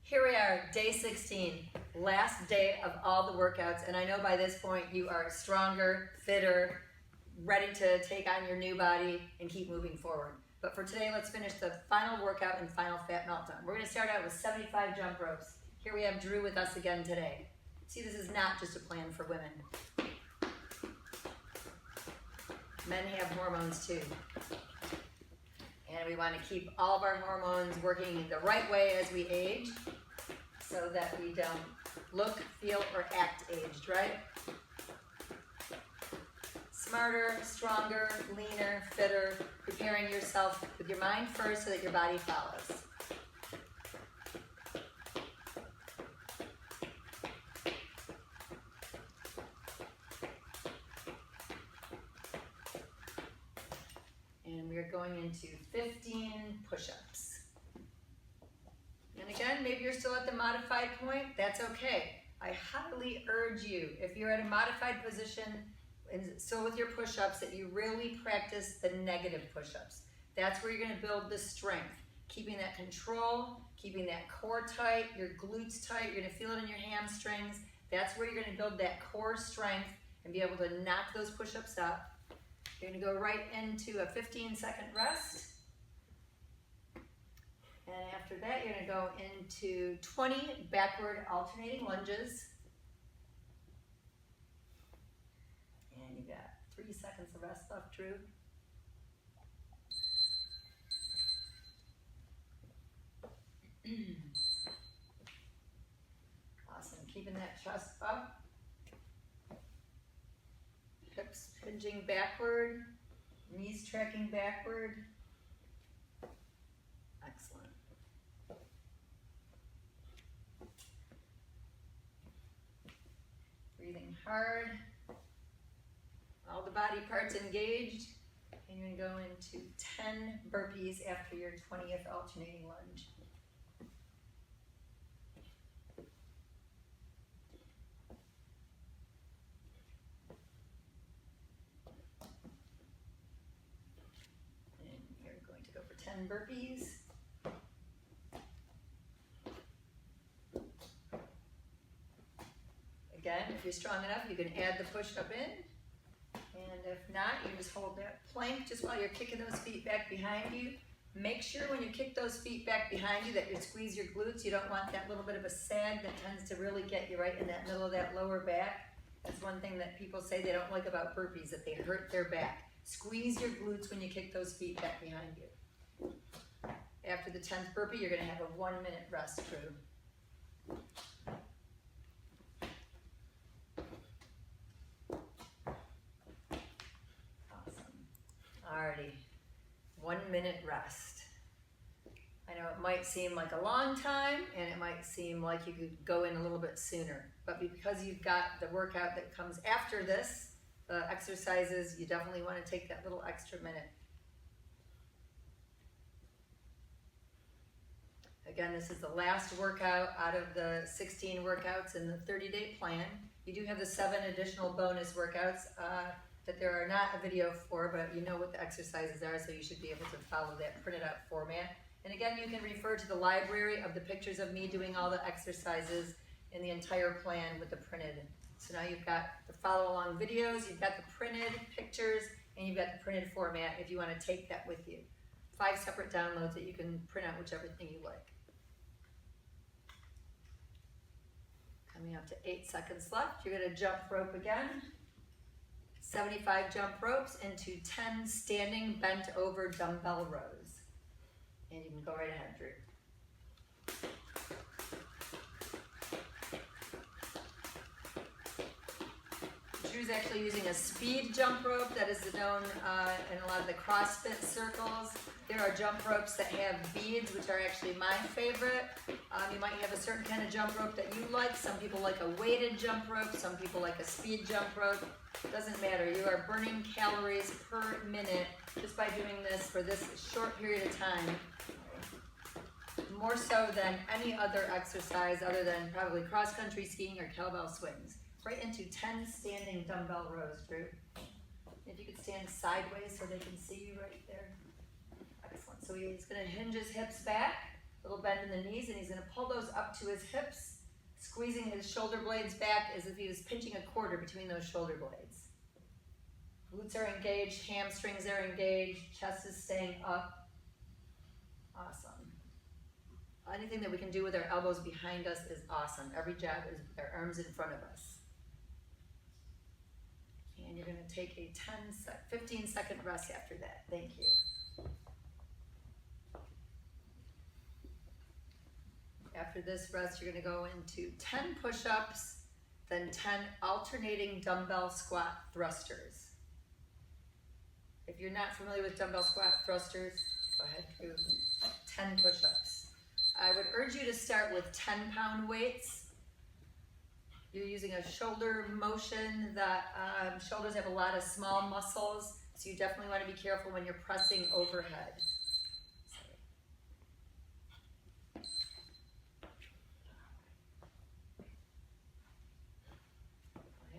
Here we are, day 16, last day of all the workouts, and I know by this point you are stronger, fitter, ready to take on your new body and keep moving forward. But for today, let's finish the final workout and final fat meltdown. We're gonna start out with 75 jump ropes. Here we have Drew with us again today. See, this is not just a plan for women. Men have hormones too. And we want to keep all of our hormones working the right way as we age so that we don't look, feel, or act aged, right? Smarter, stronger, leaner, fitter, preparing yourself with your mind first so that your body follows. And we are going into 15 push-ups. And again, maybe you're still at the modified point, that's okay. I highly urge you, if you're at a modified position, and so with your push-ups, that you really practice the negative push-ups. That's where you're gonna build the strength, keeping that control, keeping that core tight, your glutes tight, you're gonna feel it in your hamstrings. That's where you're gonna build that core strength and be able to knock those push-ups out. You're gonna go right into a 15-second rest. And after that, you're gonna go into 20 backward alternating lunges. And you got 3 seconds of rest left, Drew. Awesome, keeping that chest up. Hips hinging backward, knees tracking backward. Excellent. Breathing hard. All the body parts engaged. And you're gonna go into 10 burpees after your 20th alternating lunge. And you're going to go for 10 burpees. Again, if you're strong enough, you can add the push-up in. And if not, you just hold that plank just while you're kicking those feet back behind you. Make sure when you kick those feet back behind you that you squeeze your glutes. You don't want that little bit of a sag that tends to really get you right in that middle of that lower back. That's one thing that people say they don't like about burpees, that they hurt their back. Squeeze your glutes when you kick those feet back behind you. After the 10th burpee, you're gonna have a 1-minute rest, Drew. Alrighty, 1-minute rest. I know it might seem like a long time and it might seem like you could go in a little bit sooner, but because you've got the workout that comes after this, the exercises, you definitely want to take that little extra minute. Again, this is the last workout out of the 16 workouts in the 30-day plan. You do have the 7 additional bonus workouts that there are not a video for, but you know what the exercises are, so you should be able to follow that printed out format. And again, you can refer to the library of the pictures of me doing all the exercises in the entire plan with the printed. So now you've got the follow along videos, you've got the printed pictures, and you've got the printed format if you want to take that with you. 5 separate downloads that you can print out whichever thing you like. Coming up to 8 seconds left, you're gonna jump rope again. 75 jump ropes into 10 standing bent over dumbbell rows. And you can go right ahead, Drew. Drew's actually using a speed jump rope that is known in a lot of the CrossFit circles. There are jump ropes that have beads, which are actually my favorite. You might have a certain kind of jump rope that you like. Some people like a weighted jump rope. Some people like a speed jump rope. Doesn't matter. You are burning calories per minute just by doing this for this short period of time. More so than any other exercise other than probably cross-country skiing or kettlebell swings. Right into 10 standing dumbbell rows, Drew. If you could stand sideways so they can see you right there. Excellent. So he's going to hinge his hips back. little bend in the knees, and he's gonna pull those up to his hips, squeezing his shoulder blades back as if he was pinching a quarter between those shoulder blades. Glutes are engaged, hamstrings are engaged, chest is staying up. Awesome. Anything that we can do with our elbows behind us is awesome. Every jab is with our arms in front of us. And you're gonna take a 15-second rest after that. Thank you. After this rest, you're gonna go into 10 push-ups, then 10 alternating dumbbell squat thrusters. If you're not familiar with dumbbell squat thrusters, go ahead, do 10 push-ups. I would urge you to start with 10-pound weights. You're using a shoulder motion that shoulders have a lot of small muscles, so you definitely want to be careful when you're pressing overhead. I'll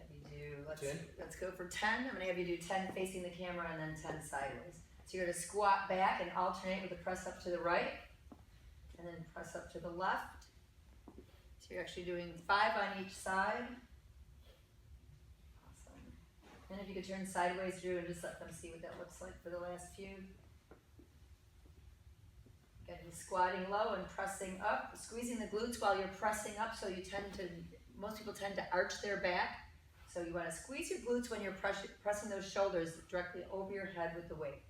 have you do, let's go for 10. I'm going to have you do 10 facing the camera and then 10 sideways. So you're going to squat back and alternate with a press up to the right, and then press up to the left. So you're actually doing 5 on each side. Awesome. And if you could turn sideways, Drew, and just let them see what that looks like for the last few. Getting squatting low and pressing up, squeezing the glutes while you're pressing up, so most people tend to arch their back. So you want to squeeze your glutes when you're pressing those shoulders directly over your head with the weight.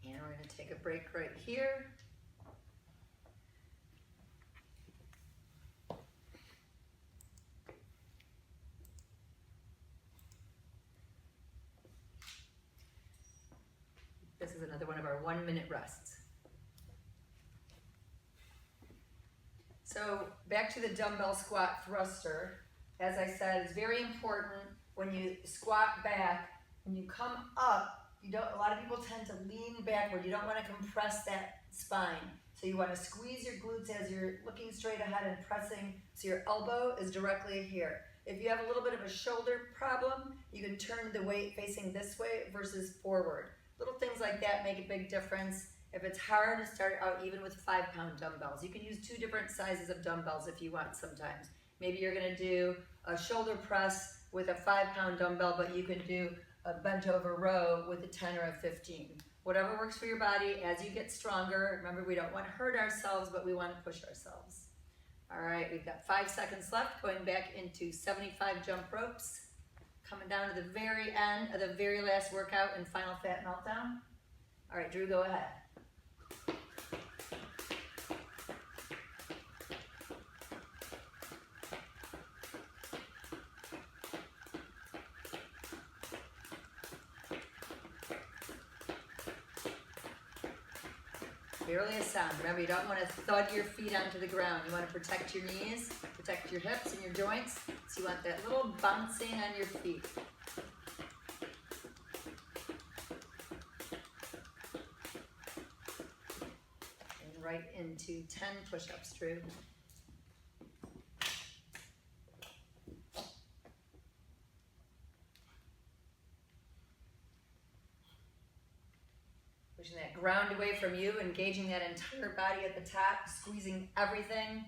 And we're going to take a break right here. This is another one of our 1-minute rests. So back to the dumbbell squat thruster. As I said, it's very important when you squat back, when you come up, a lot of people tend to lean backward. You don't want to compress that spine. So you want to squeeze your glutes as you're looking straight ahead and pressing, so your elbow is directly here. If you have a little bit of a shoulder problem, you can turn the weight facing this way versus forward. Little things like that make a big difference. If it's hard to start out even with 5-pound dumbbells, you can use 2 different sizes of dumbbells if you want sometimes. Maybe you're going to do a shoulder press with a 5-pound dumbbell, but you can do a bent over row with a 10 or a 15. Whatever works for your body as you get stronger. Remember, we don't want to hurt ourselves, but we want to push ourselves. All right, we've got 5 seconds left, going back into 75 jump ropes. Coming down to the very end of the very last workout in Final Fat Meltdown. All right, Drew, go ahead. Barely a sound. Remember, you don't want to thud your feet onto the ground. You want to protect your knees, protect your hips and your joints. So you want that little bouncing on your feet. And right into 10 push-ups, Drew. Pushing that ground away from you, engaging that entire body at the top, squeezing everything.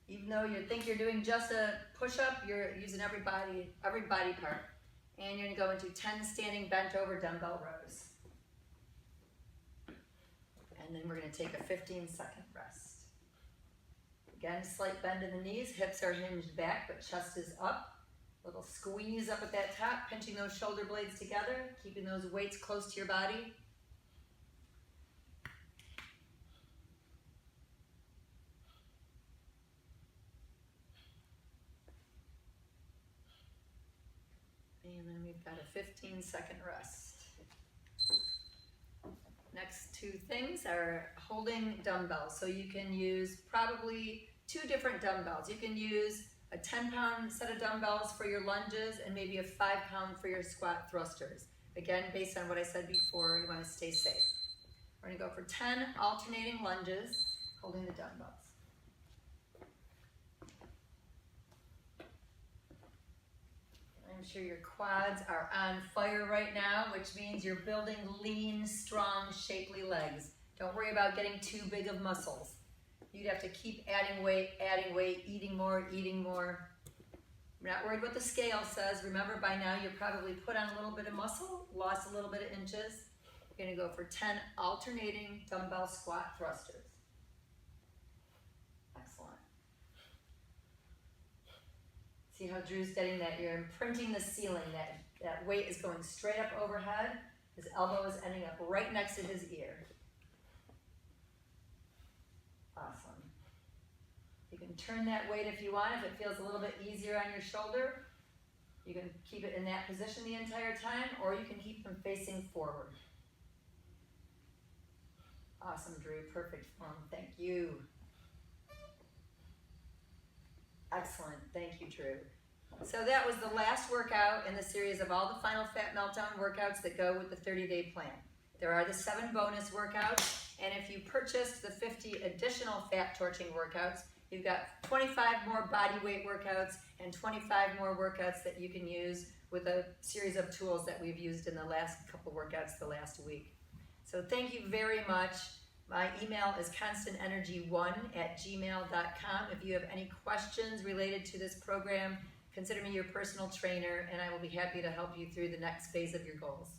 Even though you think you're doing just a push-up, you're using every body part. And you're gonna go into 10 standing bent over dumbbell rows. And then we're gonna take a 15-second rest. Again, slight bend in the knees, hips are hinged back, but chest is up. Little squeeze up at that top, pinching those shoulder blades together, keeping those weights close to your body. And then we've got a 15-second rest. Next 2 things are holding dumbbells. So you can use probably 2 different dumbbells. You can use a 10-pound set of dumbbells for your lunges and maybe a 5-pound for your squat thrusters. Again, based on what I said before, you want to stay safe. We're going to go for 10 alternating lunges, holding the dumbbells. I'm sure your quads are on fire right now, which means you're building lean, strong, shapely legs. Don't worry about getting too big of muscles. You'd have to keep adding weight, eating more, eating more. I'm not worried what the scale says. Remember, by now you're probably put on a little bit of muscle, lost a little bit of inches. You're gonna go for 10 alternating dumbbell squat thrusters. Excellent. See how Drew's getting that? You're imprinting the ceiling. That weight is going straight up overhead. His elbow is ending up right next to his ear. Awesome. You can turn that weight if you want. If it feels a little bit easier on your shoulder, you can keep it in that position the entire time, or you can keep them facing forward. Awesome, Drew. Perfect form. Thank you. Excellent. Thank you, Drew. So that was the last workout in the series of all the Final Fat Meltdown workouts that go with the 30-day plan. There are the 7 bonus workouts, and if you purchased the 50 additional fat torching workouts, you've got 25 more body weight workouts and 25 more workouts that you can use with a series of tools that we've used in the last couple workouts the last week. So thank you very much. My email is constantenergy1@gmail.com. If you have any questions related to this program, consider me your personal trainer, and I will be happy to help you through the next phase of your goals.